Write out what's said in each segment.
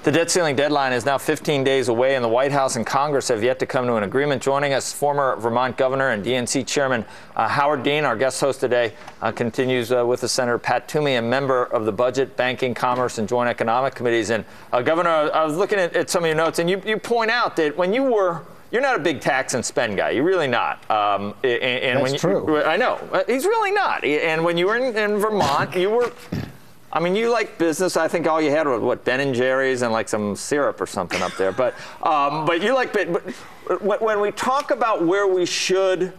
The debt ceiling deadline is now 15 days away, and the White House and Congress have yet to come to an agreement. Joining us, former Vermont Governor and DNC Chairman Howard Dean, our guest host today, continues with the Senator Pat Toomey, a member of the Budget, Banking, Commerce, and Joint Economic Committees. And Governor, I was looking at some of your notes, and you point out that when you're not a big tax and spend guy. You're really not. That's true. I know. He's really not. And when you were in Vermont, you were, I mean, you like business. I think all you had was, what, Ben & Jerry's and like some syrup or something up there. But you like, but when we talk about where we should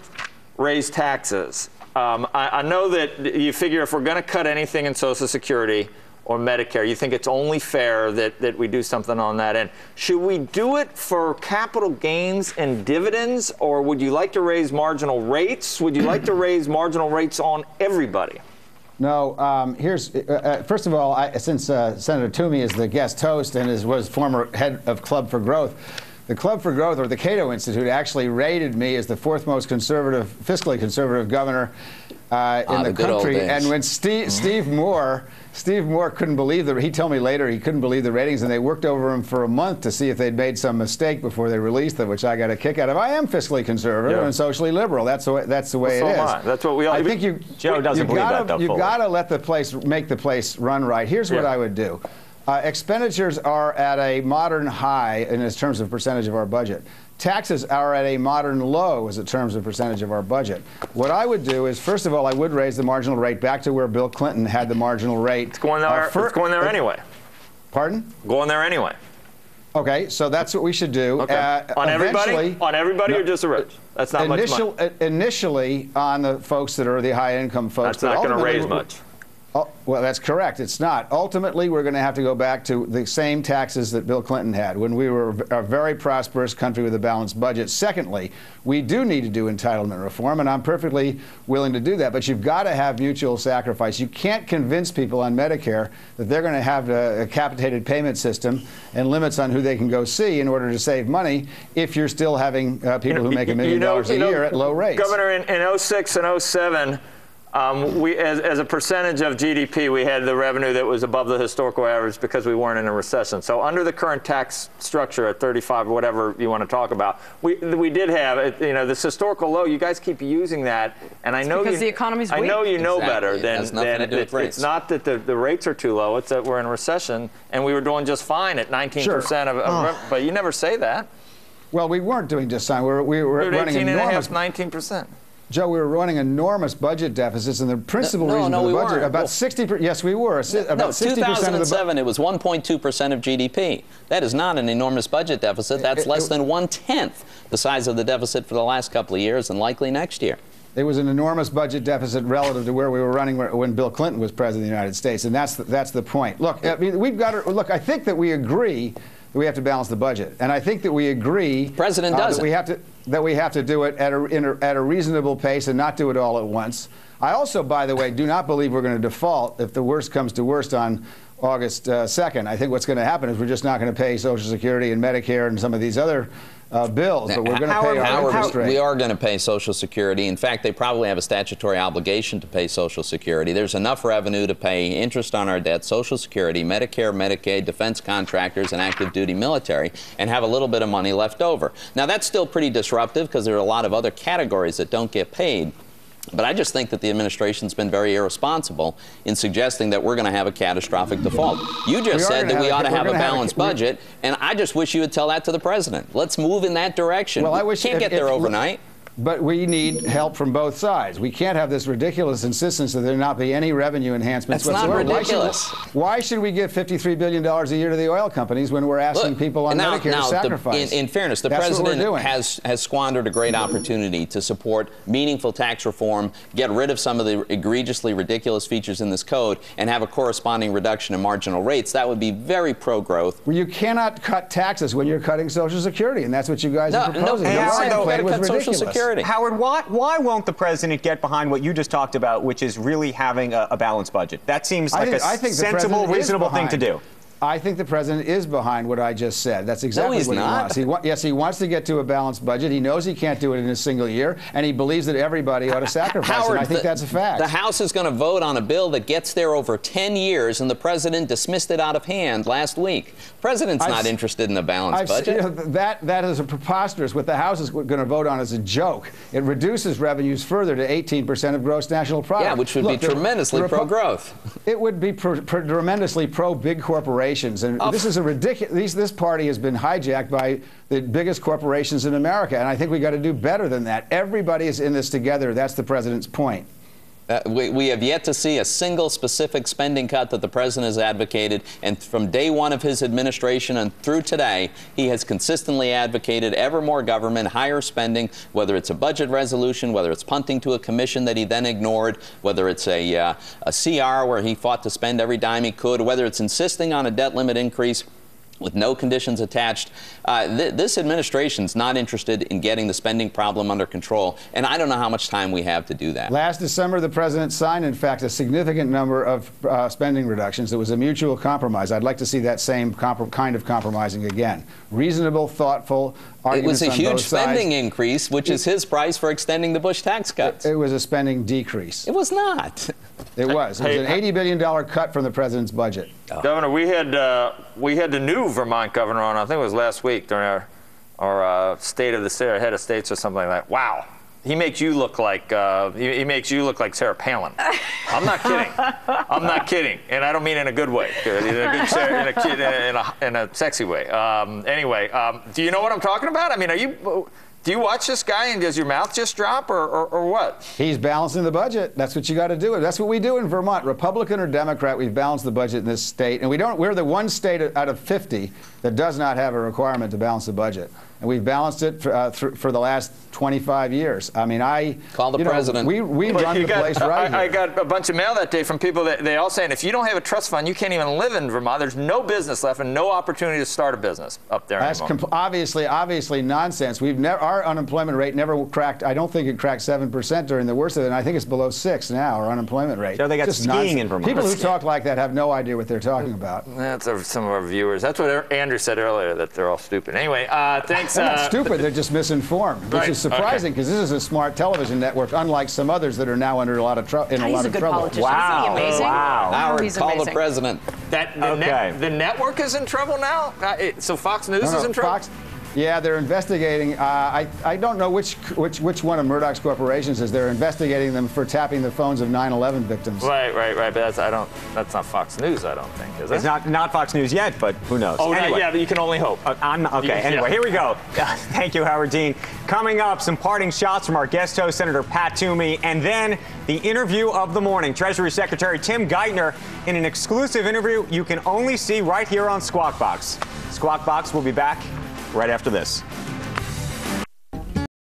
raise taxes, I know that you figure if we're going to cut anything in Social Security or Medicare, you think it's only fair that we do something on that end. Should we do it for capital gains and dividends, or would you like to raise marginal rates? Would you like to raise marginal rates on everybody? No, first of all, since Senator Toomey is the guest host and was former head of Club for Growth, the Club for Growth, or the Cato Institute, actually rated me as the fourth most conservative, fiscally conservative governor in the country. And when Steve Moore couldn't believe he told me later he couldn't believe the ratings, and they worked over him for a month to see if they'd made some mistake before they released them, which I got a kick out of. I am fiscally conservative and socially liberal. That's the way it is. That's what we all. I think Joe doesn't believe that, though. You got to let make the place run right. Here's what I would do. Expenditures are at a modern high in terms of percentage of our budget. Taxes are at a modern low as in terms of percentage of our budget. What I would do is, first of all, I would raise the marginal rate back to where Bill Clinton had the marginal rate. It's going there anyway. Pardon? Going there anyway. Okay, so that's what we should do. Okay. On everybody or just the rich? That's not much money. Initially, on the folks that are the high-income folks. That's not going to raise much. Well, that's correct. It's not. Ultimately, we're going to have to go back to the same taxes that Bill Clinton had when we were a very prosperous country with a balanced budget. Secondly, we do need to do entitlement reform, and I'm perfectly willing to do that. But you've got to have mutual sacrifice. You can't convince people on Medicare that they're going to have a capitated payment system and limits on who they can go see in order to save money if you're still having people who make $1 million a year at low rates. Governor, in 06 and 07, we, as a percentage of GDP, we had the revenue that was above the historical average because we weren't in a recession. So under the current tax structure at 35 or whatever you want to talk about, we did have, this historical low. You guys keep using that, and I know because the economy's weak. I know you know better than it's not that the rates are too low. It's that we're in a recession, and we were doing just fine at 19% of but you never say that. Well, we weren't doing just fine. We were running 19%. Joe, we were running enormous budget deficits, and the principal reason for the budget, weren't. about 60%, yes, we were. About 60% 2007, it was 1.2% of GDP. That is not an enormous budget deficit. That's less than 1/10 the size of the deficit for the last couple of years and likely next year. It was an enormous budget deficit relative to where we were running when Bill Clinton was president of the United States, and that's the point. Look, I mean, we've got to look. I think that we agree that we have to balance the budget, and I think that we agree. President doesn't. That we have to do it at a reasonable pace and not do it all at once. I also, by the way, do not believe we're going to default if the worst comes to worst on August 2nd. I think what's going to happen is we're just not going to pay Social Security and Medicare and some of these other bills, but we're going to pay our interest rate. We are going to pay Social Security. In fact, they probably have a statutory obligation to pay Social Security. There's enough revenue to pay interest on our debt, Social Security, Medicare, Medicaid, defense contractors, and active duty military, and have a little bit of money left over. Now, that's still pretty disruptive because there are a lot of other categories that don't get paid. But I just think that the administration's been very irresponsible in suggesting that we're going to have a catastrophic default. You just said that we ought to have a balanced budget, and I just wish you would tell that to the president. Let's move in that direction. Well, we can't get there overnight. But we need help from both sides. We can't have this ridiculous insistence that there not be any revenue enhancements whatsoever. That's not ridiculous. Why should we give $53 billion a year to the oil companies when we're asking people on Medicare to sacrifice? In fairness, the president has squandered a great opportunity to support meaningful tax reform, get rid of some of the egregiously ridiculous features in this code, and have a corresponding reduction in marginal rates. That would be very pro-growth. Well, you cannot cut taxes when you're cutting Social Security, and that's what you guys are proposing. Social Security. Howard, why won't the president get behind what you just talked about, which is really having a balanced budget? That seems like a sensible, reasonable thing to do. I think the president is behind what I just said. That's exactly he's what not. he wants. Yes, he wants to get to a balanced budget. He knows he can't do it in a single year, and he believes that everybody ought to sacrifice. Howard, and I think that's a fact. The House is going to vote on a bill that gets there over 10 years, and the president dismissed it out of hand last week. The president's not interested in a balanced budget. You know, that is a preposterous. What the House is going to vote on is a joke. It reduces revenues further to 18% of gross national product. Yeah, which would be tremendously pro-growth. It would be tremendously pro-big corporations, and this is a ridiculous. This party has been hijacked by the biggest corporations in America, and I think we got to do better than that. Everybody is in this together. That's the president's point. We have yet to see a single specific spending cut that the president has advocated, and from day one of his administration and through today, he has consistently advocated ever more government, higher spending, whether it's a budget resolution, whether it's punting to a commission that he then ignored, whether it's a CR where he fought to spend every dime he could, whether it's insisting on a debt limit increase with no conditions attached. This administration's not interested in getting the spending problem under control, and I don't know how much time we have to do that. Last December, the president signed, in fact, a significant number of spending reductions. It was a mutual compromise. I'd like to see that same kind of compromising again. Reasonable, thoughtful arguments on both sides. It was a huge spending increase, which is his price for extending the Bush tax cuts. It was a spending decrease. It was not. It was. It was an $80 billion cut from the president's budget. Governor, we had the new Vermont governor on, I think it was last week, during our State of the State, Head of States or something like that. Wow. He makes you look like he makes you look like Sarah Palin. I'm not kidding. I'm not kidding, and I don't mean in a good way. In a sexy way. Anyway, do you know what I'm talking about? I mean, do you watch this guy and does your mouth just drop or what? He's balancing the budget. That's what you got to do. That's what we do in Vermont. Republican or Democrat, we've balanced the budget in this state. And we're the one state out of 50 that does not have a requirement to balance the budget. And we've balanced it for the last 25 years. I mean, Call the president. We run the place right here. I got a bunch of mail that day from people that they all saying, if you don't have a trust fund, you can't even live in Vermont. There's no business left and no opportunity to start a business up there. That's obviously nonsense. Our unemployment rate never cracked. I don't think it cracked 7% during the worst of it. And I think it's below 6 now. Our unemployment rate. So they got skiing nonsense. in Vermont. People who talk like that have no idea what they're talking about. That's some of our viewers. That's what Andrew said earlier, that they're all stupid. Anyway, thanks. They're not stupid. They're just misinformed, which is surprising because this is a smart television network, unlike some others that are now under a lot of trouble. He's a good politician. Wow. Isn't he amazing? Wow. Howard, call the president. The network is in trouble now? So Fox News is in trouble? Yeah, they're investigating. I don't know which one of Murdoch's corporations is. They're investigating them for tapping the phones of 9/11 victims. Right. But that's not Fox News, I don't think, is it? It's not Fox News yet, but who knows? Oh, anyway. yeah, but you can only hope. Anyway, here we go. Thank you, Howard Dean. Coming up, some parting shots from our guest host, Senator Pat Toomey, and then the interview of the morning. Treasury Secretary Tim Geithner in an exclusive interview you can only see right here on Squawk Box. Squawk Box will be back right after this.